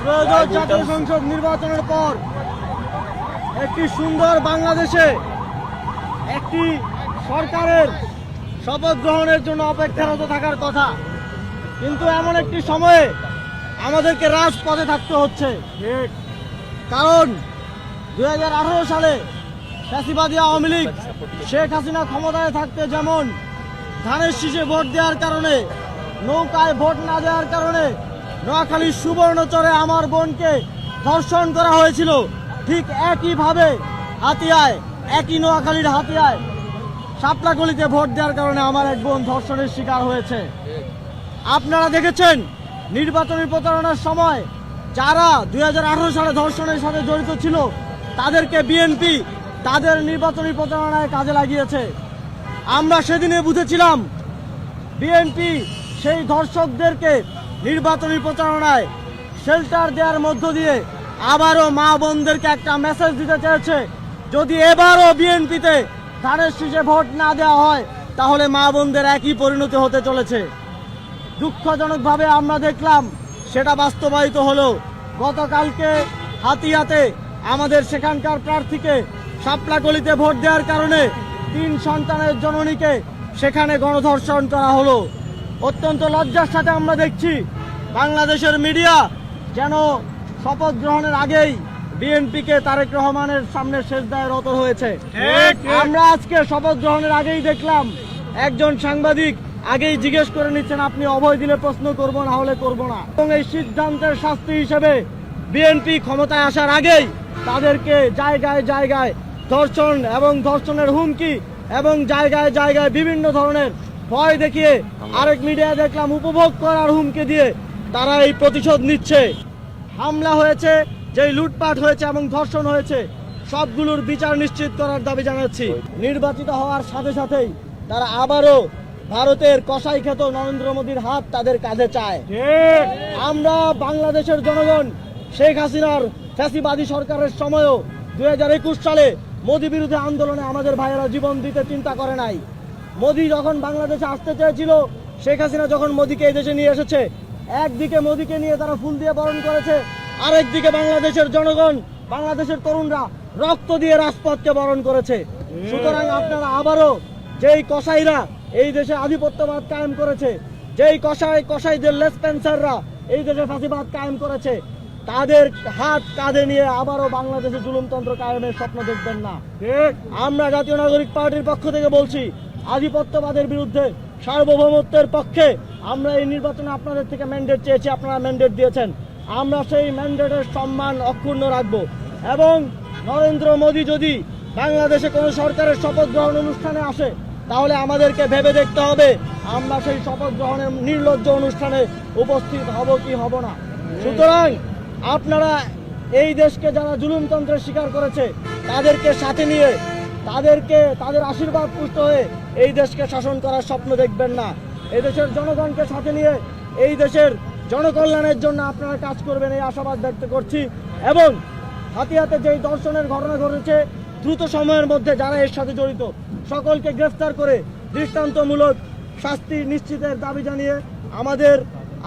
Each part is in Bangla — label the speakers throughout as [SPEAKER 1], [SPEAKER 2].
[SPEAKER 1] ত্রয়োদশ জাতীয় সংসদ নির্বাচনের পর একটি সুন্দর বাংলাদেশে একটি সরকারের শপথ গ্রহণের জন্য অপেক্ষারত থাকার কথা, কিন্তু এমন একটি সময়ে আমাদেরকে রাজপথে থাকতে হচ্ছে। কারণ 2018 সালে ফ্যাসিবাদী আওয়ামী লীগ শেখ হাসিনা ক্ষমতায় থাকতে যেমন ধানের শীষে ভোট দেওয়ার কারণে, নৌকায় ভোট না দেওয়ার কারণে নোয়াখালীর সুবর্ণচরে আমার বোনকে ধর্ষণ করা হয়েছিল, ঠিক একইভাবে হাতিয়ায়, একই নোয়াখালীর হাতিয়ায় শাপলাকলিতে ভোট দেওয়ার কারণে আমার এক বোন ধর্ষণের শিকার হয়েছে। আপনারা দেখেছেন নির্বাচনী প্রচারণার সময় যারা 2018 সালে ধর্ষণের সাথে জড়িত ছিল তাদেরকে বিএনপি তাদের নির্বাচনী প্রচারণায় কাজে লাগিয়েছে। আমরা সেদিনে বুঝেছিলাম বিএনপি সেই ধর্ষকদেরকে নির্বাচনী প্রচারণায় শেল্টার দেওয়ার মধ্য দিয়ে আবারও মা বোনদেরকে একটা মেসেজ দিতে চেয়েছে, যদি এবারও বিএনপিতে ধানের শীষে ভোট না দেওয়া হয় তাহলে মা বোনদের একই পরিণতি হতে চলেছে। দুঃখজনকভাবে আমরা দেখলাম সেটা বাস্তবায়িত হলো। গতকালকে হাতিয়াতে আমাদের সেখানকার প্রার্থীকে শাপলাকলিতে ভোট দেওয়ার কারণে 3 সন্তানের জননীকে সেখানে গণধর্ষণ করা হলো। অত্যন্ত লজ্জার সাথে আমরা দেখছি বাংলাদেশের মিডিয়া যেন শপথ গ্রহণের আগেই বিএনপিকে তারেক রহমানের সামনে সেজদায় রত হয়েছে। আমরা আজকে শপথ গ্রহণের আগেই দেখলাম একজন সাংবাদিক আগেই জিজ্ঞেস করে নিচ্ছেন, আপনি অভয় দিলে প্রশ্ন করব, না হলে করব না। এবং এই সিদ্ধান্তের শাস্তি হিসেবে বিএনপি ক্ষমতায় আসার আগেই তাদেরকে জায়গায় জায়গায় ধর্ষণ এবং ধর্ষণের হুমকি এবং জায়গায় জায়গায় বিভিন্ন ধরনের ভয় দেখিয়ে, আরেক মিডিয়া দেখলাম উপভোগ করার হুমকি দিয়ে তারা এই প্রতিশোধ নিচ্ছে। হামলা হয়েছে, যেই লুটপাট হয়েছে এবং ধর্ষণ হয়েছে সবগুলোর বিচার নিশ্চিত করার দাবি জানাচ্ছি। নির্বাচিত হওয়ার সাথে সাথেই তারা আবারও ভারতের কসাই খেত নরেন্দ্র মোদীর হাত তাদের কাঁধে চায়। আমরা বাংলাদেশের জনগণ শেখ হাসিনার ফ্যাসিবাদী সরকারের সময়ও 2021 সালে মোদী বিরোধী আন্দোলনে আমাদের ভাইয়েরা জীবন দিতে চিন্তা করে নাই। মোদী যখন বাংলাদেশে আসতে চেয়েছিল, শেখ হাসিনা যখন মোদীকে এই দেশে নিয়ে এসেছে, একদিকে মোদীকে নিয়ে তারা ফুল দিয়ে বরণ করেছে, আরেকদিকে বাংলাদেশের জনগণ, বাংলাদেশের তরুণরা রক্ত দিয়ে রাজপথকে বরণ করেছে। সুতরাং আপনারা আবারও যেই কসাইরা এই দেশে আধিপত্যবাদ কায়েম করেছে, যেই কসাইদের লেসপেন্সাররা এই দেশে ফাঁসিবাদ কায়েম করেছে, তাদের হাত কাঁধে নিয়ে আবারও বাংলাদেশে জুলুমতন্ত্র কায়েমের স্বপ্ন দেখবেন না। আমরা জাতীয় নাগরিক পার্টির পক্ষ থেকে বলছি, আধিপত্যবাদের বিরুদ্ধে, সার্বভৌমত্বের পক্ষে আমরা এই নির্বাচনে আপনাদের থেকে ম্যান্ডেট চেয়েছি, আপনারা ম্যান্ডেট দিয়েছেন। আমরা সেই ম্যান্ডেটের সম্মান অক্ষুণ্ণ রাখব এবং নরেন্দ্র মোদী যদি বাংলাদেশে কোনো সরকারের শপথ গ্রহণ অনুষ্ঠানে আসে তাহলে আমাদেরকে ভেবে দেখতে হবে আমরা সেই শপথ গ্রহণের নির্লজ্জ অনুষ্ঠানে উপস্থিত হব কি হব না। সুতরাং আপনারা এই দেশকে যারা জুলুমতন্ত্রের শিকার করেছে তাদেরকে সাথে নিয়ে, তাদের আশীর্বাদ পুষ্ট হয়ে এই দেশকে শাসন করার স্বপ্ন দেখবেন না। এই দেশের জনগণকে সাথে নিয়ে এই দেশের জনকল্যাণের জন্য আপনারা কাজ করবেন এই আশাবাদ ব্যক্ত করছি। এবং হাতিয়াতে যেই ধর্ষণের ঘটনা ঘটেছে, দ্রুত সময়ের মধ্যে যারা এর সাথে জড়িত সকলকে গ্রেফতার করে দৃষ্টান্তমূলক শাস্তি নিশ্চিতের দাবি জানিয়ে আমাদের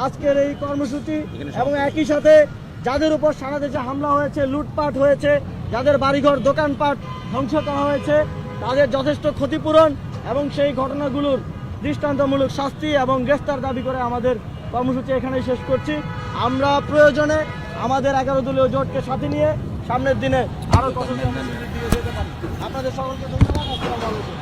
[SPEAKER 1] আজকের এই কর্মসূচি। এবং একই সাথে যাদের উপর সারা দেশে হামলা হয়েছে, লুটপাট হয়েছে, যাদের বাড়িঘর দোকানপাট ধ্বংস করা হয়েছে, তাদের যথেষ্ট ক্ষতিপূরণ এবং সেই ঘটনাগুলোর দৃষ্টান্তমূলক শাস্তি এবং গ্রেফতার দাবি করে আমাদের কর্মসূচি এখানেই শেষ করছি। আমরা প্রয়োজনে আমাদের 11 দলীয় জোটকে সাথে নিয়ে সামনের দিনে আরো কর্মসূচি দিয়ে যেতে পারি। আপনাদের সকলকে ধন্যবাদ। আসসালামু আলাইকুম।